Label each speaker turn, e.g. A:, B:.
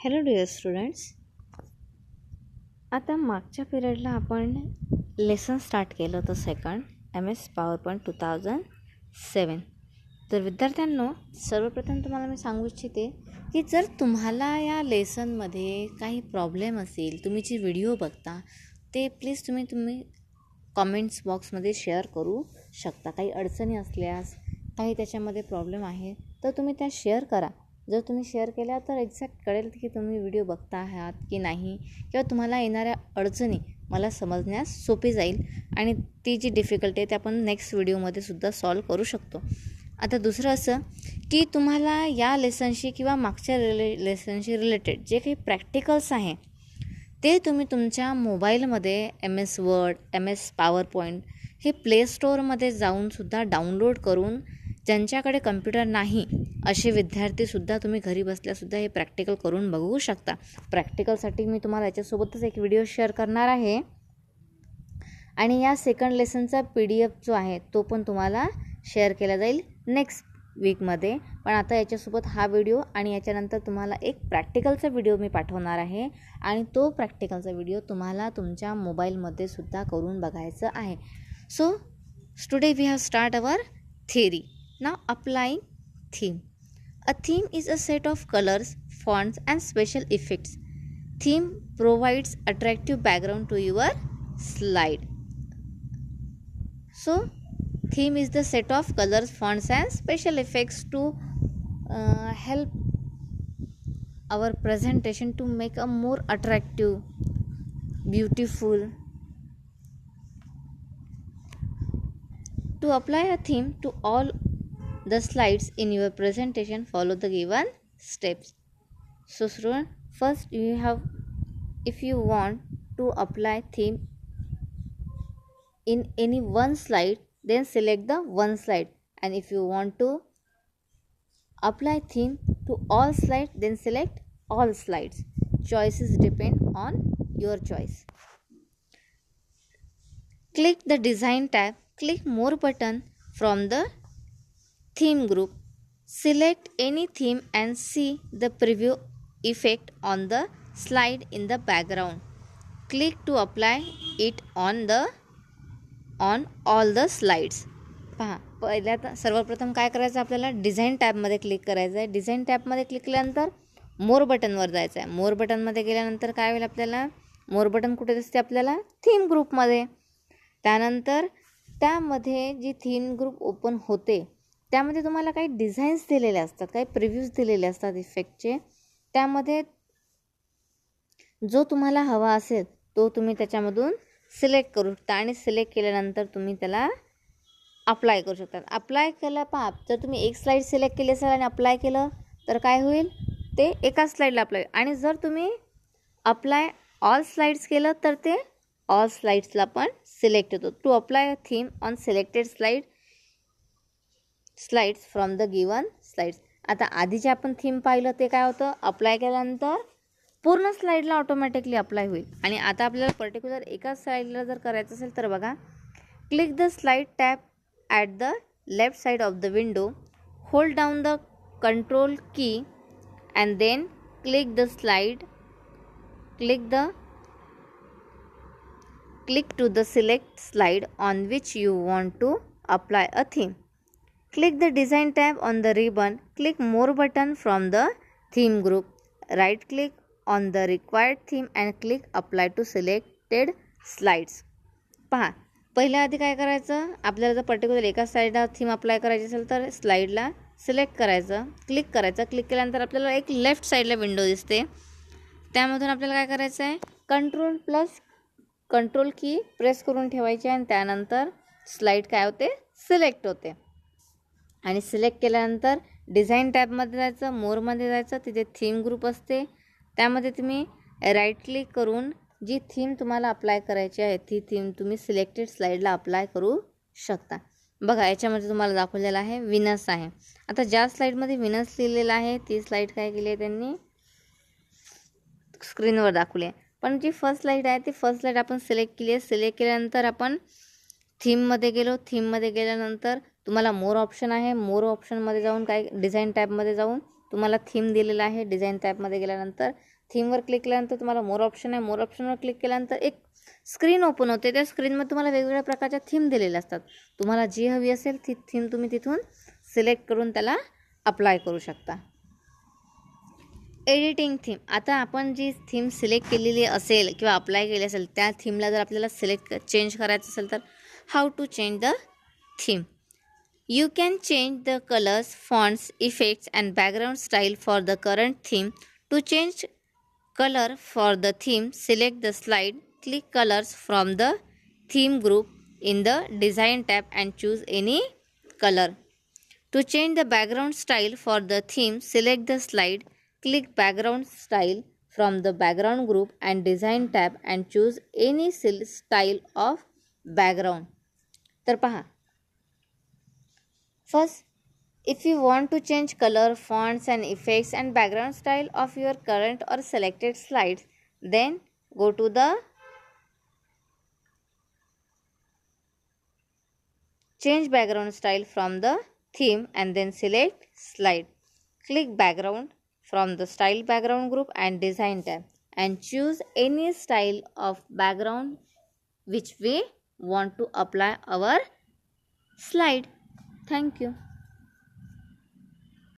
A: Hello dear students. आता मागच्या पिरियडला आपण लेसन स्टार्ट केलं होतं सेकंड MS PowerPoint 2007. तर विद्यार्थ्यांनो, सर्वप्रथम तुम्हाला मी सांगू इच्छिते की जर तुम्हाला या लेसनमध्ये काही प्रॉब्लेम असेल, तुम्ही जी व्हिडिओ बघता ते प्लीज तुम्ही कॉमेंट्स बॉक्समध्ये शेअर करू शकता. काही अडचणी असल्यास, काही त्याच्यामध्ये प्रॉब्लेम आहे तर तुम्ही त्या शेअर करा. जर तुम्ही शेअर केल्या तर एक्झॅक्ट कळेल की तुम्ही व्हिडिओ बघता आहात की नाही, किंवा तुम्हाला येणाऱ्या अडचणी मला समजण्यास सोपी जाईल आणि ती जी डिफिकल्टी आहे ते आपण नेक्स्ट व्हिडिओमध्ये सुद्धा सॉल्व करू शकतो. आता दुसरं असं की तुम्हाला या लेसनशी किंवा मागच्या लेसनशी रिलेटेड जे काही प्रॅक्टिकल्स आहे ते तुम्ही तुमच्या मोबाईलमध्ये MS Word, MS PowerPoint हे प्ले स्टोअरमध्ये जाऊनसुद्धा डाउनलोड करून, ज्यांच्याकडे कम्प्युटर नाही असे विद्यार्थीसुद्धा तुम्ही घरी बसल्यासुद्धा हे प्रॅक्टिकल करून बघू शकता. प्रॅक्टिकलसाठी मी तुम्हाला याच्यासोबतच एक व्हिडिओ शेअर करणार आहे आणि या सेकंड लेसनचा PDF जो आहे तो पण तुम्हाला शेअर केला जाईल नेक्स्ट वीकमध्ये. पण आता याच्यासोबत हा व्हिडिओ आणि याच्यानंतर तुम्हाला एक प्रॅक्टिकलचा व्हिडिओ मी पाठवणार आहे आणि तो प्रॅक्टिकलचा व्हिडिओ तुम्हाला तुमच्या मोबाईलमध्ये सुद्धा करून बघायचं आहे. So today we have start our theory. Now applying theme. A theme is a set of colors, fonts and special effects. Theme provides attractive background to your slide. So theme is the set of colors, fonts and special effects to help our presentation to make a more attractive, beautiful. To apply a theme to all the slides in your presentation, follow the given steps. So student, first if you want to apply theme in any one slide, then select the one slide, and if you want to apply theme to all slides, then select all slides. Choices depend on your choice. Click the design tab. Click more button from the theme group. Select any theme and see the preview effect on the slide in the background. Click to apply it on all the slides. पहा, पहिल्या सर्वप्रथम काय करायचं, आपल्याला design टॅबमध्ये click करायचं आहे. Design टॅबमध्ये क्लिक केल्यानंतर मोर बटनवर जायचं आहे. मोर बटनमध्ये गेल्यानंतर काय होईल, आपल्याला मोर बटन कुठे दिसते, आपल्याला थीम ग्रुपमध्ये. त्यानंतर त्यामध्ये जी थीम ग्रुप ओपन होते त्यामध्ये तुम्हाला काही डिझाईन्स दिलेले असतात, काही प्रिव्ह्यूज दिलेले असतात इफेक्टचे. त्यामध्ये जो तुम्हाला हवा असेल तो तुम्ही त्याच्यामधून सिलेक्ट करू शकता आणि सिलेक्ट केल्यानंतर तुम्ही त्याला अप्लाय करू शकता. अप्लाय केलं, पहा, जर तुम्ही एक स्लाईड सिलेक्ट केली असेल आणि अप्लाय केलं तर काय होईल, ते एका स्लाईडला अप्लाय. आणि जर तुम्ही अप्लाय ऑल स्लाईड्स केलं तर ते ऑल स्लाईड्सला पण सिलेक्ट होतो. To apply a theme on selected slides from the given slides. आता आधी जे आपण थीम पाहिलं ते काय होतं, अप्लाय केल्यानंतर पूर्ण स्लाईडला ऑटोमॅटिकली अप्लाय होईल. आणि आता आपल्याला पर्टिक्युलर एका स्लाईडला जर करायचं असेल तर बघा, click the slide tab at the left side of the window. Hold down the control key and then click the slide. Click to the select slide on which you want to apply a theme. Click the design tab on the ribbon. Click more button from the theme group. Right click on the required theme and click apply to selected slides. पहा, पहिल्या आधी काय करायचं, आपल्याला जर particular एका साईडला theme apply करायची असेल तर स्लाईडला सिलेक्ट करायचं, क्लिक करायचं. क्लिक केल्यानंतर आपल्याला एक लेफ्ट साईडला विंडो दिसते. त्यामधून आपल्याला काय करायचं आहे, कंट्रोल की प्रेस करून ठेवायची आणि त्यानंतर स्लाईड काय होते, सिलेक्ट होते. आणि सिलेक्ट केल्यानंतर डिझाईन टॅबमध्ये जायचं, मोरमध्ये जायचं, तिथे थीम ग्रुप असते. त्यामध्ये तुम्ही राईट क्लिक करून जी थीम तुम्हाला अप्लाय करायची आहे ती थीम तुम्ही सिलेक्टेड स्लाईडला अप्लाय करू शकता. बघा, याच्यामध्ये तुम्हाला दाखवलेलं आहे विनस आहे. आता ज्या स्लाईडमध्ये विनस लिहिलेलं आहे ती स्लाईड काय केली आहे त्यांनी स्क्रीनवर दाखवली आहे. पण जी फर्स्ट स्लाईड आहे ती फर्स्ट स्लाईड आपण सिलेक्ट केली आहे. सिलेक्ट केल्यानंतर आपण थीममध्ये गेलो. थीममध्ये गेल्यानंतर तुम्हाला मोर ऑप्शन आहे. मोर ऑप्शनमध्ये जाऊन काय डिझाईन टॅबमध्ये जाऊन तुम्हाला थीम दिलेला आहे. डिझाईन टॅबमध्ये गेल्यानंतर थीमवर क्लिक केल्यानंतर तुम्हाला मोर ऑप्शन आहे. मोर ऑप्शनवर क्लिक केल्यानंतर एक स्क्रीन ओपन होते. त्या स्क्रीनमध्ये तुम्हाला वेगवेगळ्या प्रकारच्या थीम दिलेल्या असतात. तुम्हाला जी हवी असेल ती थीम तुम्ही तिथून सिलेक्ट करून त्याला अप्लाय करू शकता. Editing theme. आता आपण जी थीम सिलेक्ट केलेली असेल किंवा अप्लाय केली असेल त्या थीमला जर आपल्याला चेंज करायचं असेल तर how to change the theme. You can change the colors, fonts, effects and background style for the current theme. To change color for the theme, select the slide, click colors from the theme group in the design tab and choose any color. To change the background style for the theme, select the slide, click background style from the background group and design tab and choose any style of background. तर पहा, first, if you want to change color, fonts and effects and background style of your current or selected slides, then go to the change background style from the theme and then select slide. Click background from the style background group and design tab and choose any style of background which we want to apply our slide. Thank you.